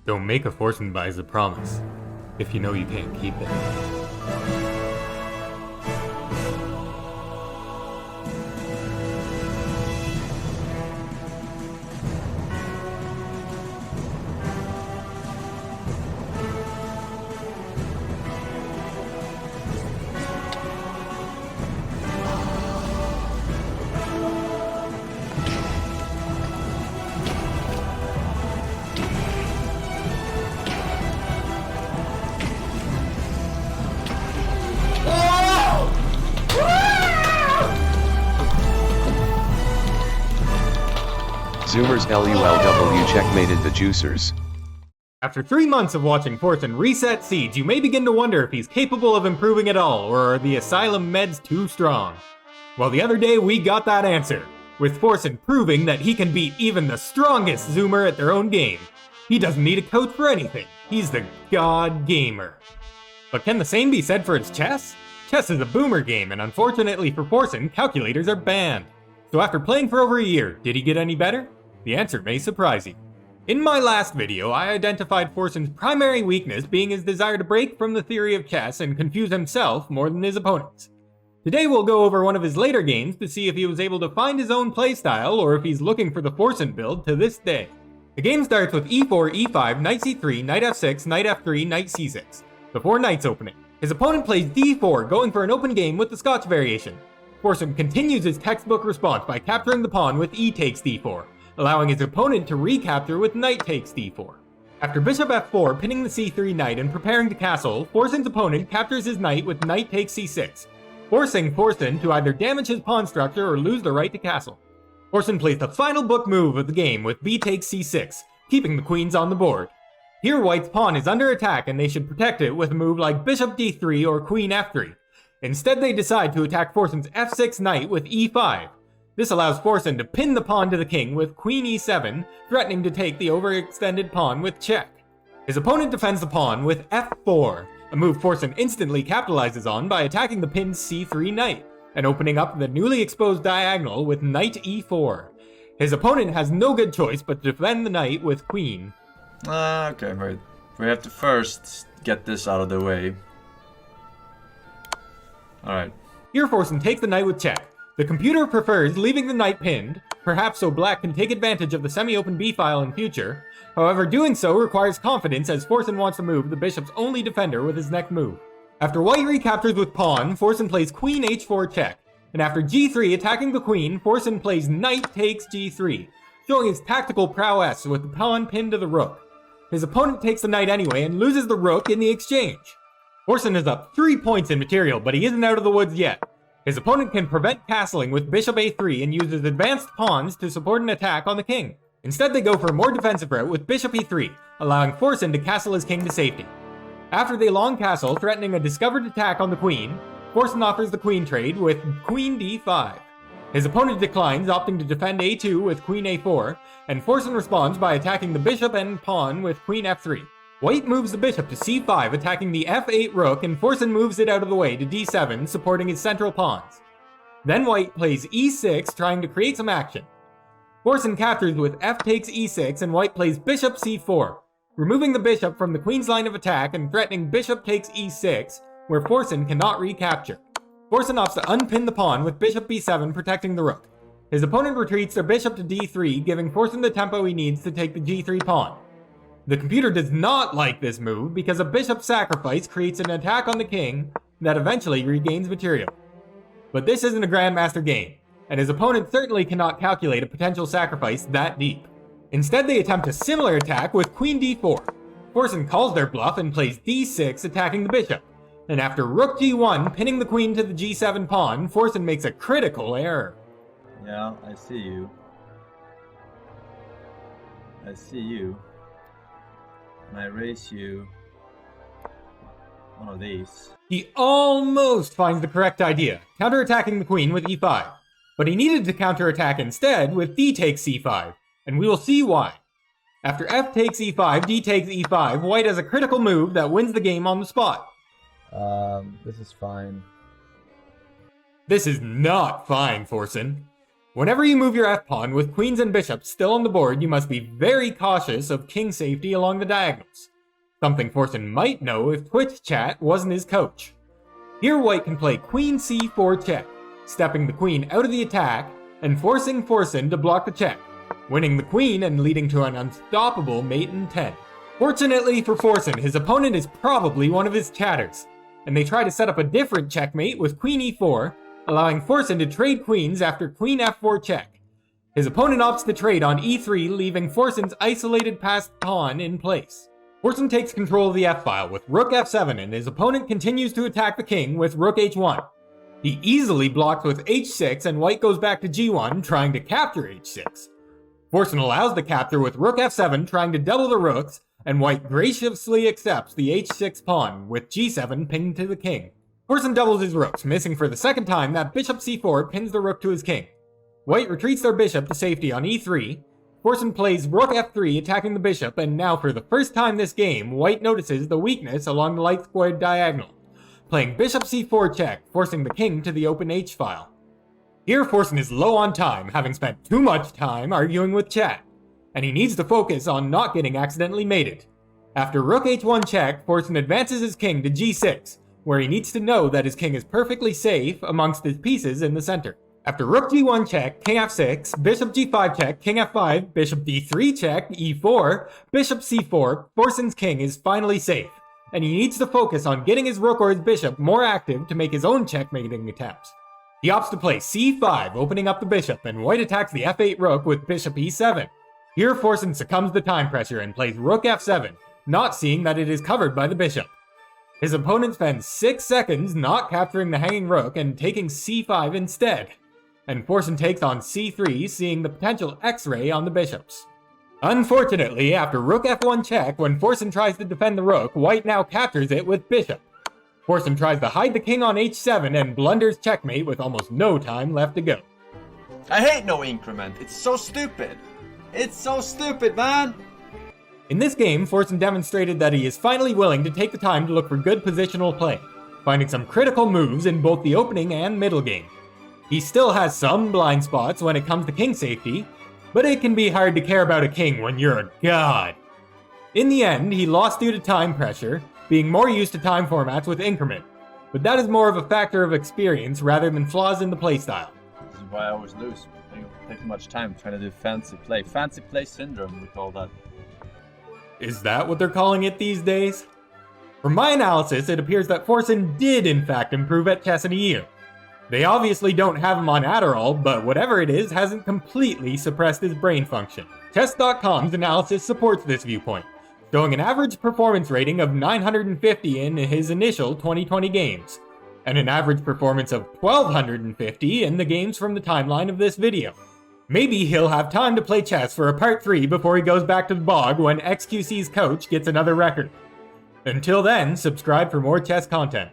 Don't make a Forsen buys a promise, if you know you can't keep it. Zoomers LULW checkmated the juicers. After 3 months of watching Forsen reset Siege, you may begin to wonder if he's capable of improving at all, or are the Asylum meds too strong? Well, the other day we got that answer, with Forsen proving that he can beat even the strongest Zoomer at their own game. He doesn't need a coach for anything, he's the God Gamer. But can the same be said for his chess? Chess is a boomer game, and unfortunately for Forsen, calculators are banned. So after playing for over a year, did he get any better? The answer may surprise you. In my last video, I identified Forsen's primary weakness being his desire to break from the theory of chess and confuse himself more than his opponents. Today we'll go over one of his later games to see if he was able to find his own playstyle or if he's looking for the Forsen build to this day. The game starts with e4, e5, knight c3, knight f6, knight f3, knight c6. The 4 knights opening. His opponent plays d4, going for an open game with the Scotch variation. Forsen continues his textbook response by capturing the pawn with e takes d4, allowing his opponent to recapture with knight takes d4. After bishop f4 pinning the c3 knight and preparing to castle, Forsen's opponent captures his knight with knight takes c6, forcing Forsen to either damage his pawn structure or lose the right to castle. Forsen plays the final book move of the game with b takes c6, keeping the queens on the board. Here White's pawn is under attack and they should protect it with a move like bishop d3 or queen f3. Instead they decide to attack Forsen's f6 knight with e5. This allows Forsen to pin the pawn to the king with queen e7, threatening to take the overextended pawn with check. His opponent defends the pawn with f4, a move Forsen instantly capitalizes on by attacking the pinned c3 knight, and opening up the newly exposed diagonal with knight e4. His opponent has no good choice but to defend the knight with queen. Okay, but we have to first get this out of the way. Alright. Here Forsen takes the knight with check. The computer prefers leaving the knight pinned, perhaps so black can take advantage of the semi-open b-file in future. However, doing so requires confidence as Forsen wants to move the bishop's only defender with his next move. After white recaptures with pawn, Forsen plays queen h4 check, and after g3 attacking the queen, Forsen plays knight takes g3, showing his tactical prowess with the pawn pinned to the rook. His opponent takes the knight anyway and loses the rook in the exchange. Forsen is up 3 points in material, but he isn't out of the woods yet. His opponent can prevent castling with bishop a3 and uses advanced pawns to support an attack on the king. Instead they go for a more defensive route with bishop e3, allowing Forsen to castle his king to safety. After they long castle, threatening a discovered attack on the queen, Forsen offers the queen trade with queen d5. His opponent declines, opting to defend a2 with queen a4, and Forsen responds by attacking the bishop and pawn with queen f3. White moves the bishop to c5, attacking the f8 rook, and Forsen moves it out of the way to d7, supporting his central pawns. Then White plays e6, trying to create some action. Forsen captures with f takes e6, and White plays bishop c4, removing the bishop from the queen's line of attack and threatening bishop takes e6, where Forsen cannot recapture. Forsen opts to unpin the pawn with bishop b7, protecting the rook. His opponent retreats their bishop to d3, giving Forsen the tempo he needs to take the g3 pawn. The computer does not like this move because a bishop sacrifice creates an attack on the king that eventually regains material. But this isn't a Grandmaster game, and his opponent certainly cannot calculate a potential sacrifice that deep. Instead they attempt a similar attack with queen d4. Forsen calls their bluff and plays d6, attacking the bishop. And after rook g1 pinning the queen to the g7 pawn, Forsen makes a critical error. Yeah, I see you. I see you. And I raise you one of these. He almost finds the correct idea, counterattacking the queen with e5. But he needed to counterattack instead with d takes c5, and we will see why. After f takes e5, d takes e5, White has a critical move that wins the game on the spot. This is fine. This is not fine, Forsen. Whenever you move your f-pawn with queens and bishops still on the board, you must be very cautious of king safety along the diagonals. Something Forsen might know if Twitch chat wasn't his coach. Here white can play queen c4 check, stepping the queen out of the attack and forcing Forsen to block the check, winning the queen and leading to an unstoppable mate in 10. Fortunately for Forsen, his opponent is probably one of his chatters, and they try to set up a different checkmate with queen e4, allowing Forsen to trade queens after queen f4 check. His opponent opts to trade on e3, leaving Forsen's isolated passed pawn in place. Forsen takes control of the f-file with rook f7, and his opponent continues to attack the king with rook h1. He easily blocks with h6, and white goes back to g1, trying to capture h6. Forsen allows the capture with rook f7, trying to double the rooks, and white graciously accepts the h6 pawn, with g7 pinned to the king. Forsen doubles his rooks, missing for the second time that bishop c4 pins the rook to his king. White retreats their bishop to safety on e3. Forsen plays rook f3, attacking the bishop, and now for the first time this game, white notices the weakness along the light squared diagonal, playing bishop c4 check, forcing the king to the open h-file. Here Forsen is low on time, having spent too much time arguing with chat, and he needs to focus on not getting accidentally mated. After rook h1 check, Forsen advances his king to g6, where he needs to know that his king is perfectly safe amongst his pieces in the center. After rook g1 check, king f6, bishop g5 check, king f5, bishop d3 check, e4, bishop c4, Forsen's king is finally safe, and he needs to focus on getting his rook or his bishop more active to make his own checkmating attempts. He opts to play c5, opening up the bishop, and white attacks the f8 rook with bishop e7. Here Forsen succumbs to time pressure and plays rook f7, not seeing that it is covered by the bishop. His opponent spends 6 seconds not capturing the hanging rook and taking c5 instead, and Forsen takes on c3, seeing the potential x-ray on the bishops. Unfortunately, after rook f1 check, when Forsen tries to defend the rook, white now captures it with bishop. Forsen tries to hide the king on h7 and blunders checkmate with almost no time left to go. I hate no increment, it's so stupid! It's so stupid, man! In this game, Forsen demonstrated that he is finally willing to take the time to look for good positional play, finding some critical moves in both the opening and middle game. He still has some blind spots when it comes to king safety, but it can be hard to care about a king when you're a god. In the end, he lost due to time pressure, being more used to time formats with increment, but that is more of a factor of experience rather than flaws in the playstyle. This is why I always lose. I take too much time trying to do fancy play. Fancy play syndrome, we call that. Is that what they're calling it these days? From my analysis, it appears that Forsen did in fact improve at chess in a year. They obviously don't have him on Adderall, but whatever it is hasn't completely suppressed his brain function. Chess.com's analysis supports this viewpoint, showing an average performance rating of 950 in his initial 2020 games, and an average performance of 1250 in the games from the timeline of this video. Maybe he'll have time to play chess for a part 3 before he goes back to the bog when XQC's coach gets another record. Until then, subscribe for more chess content.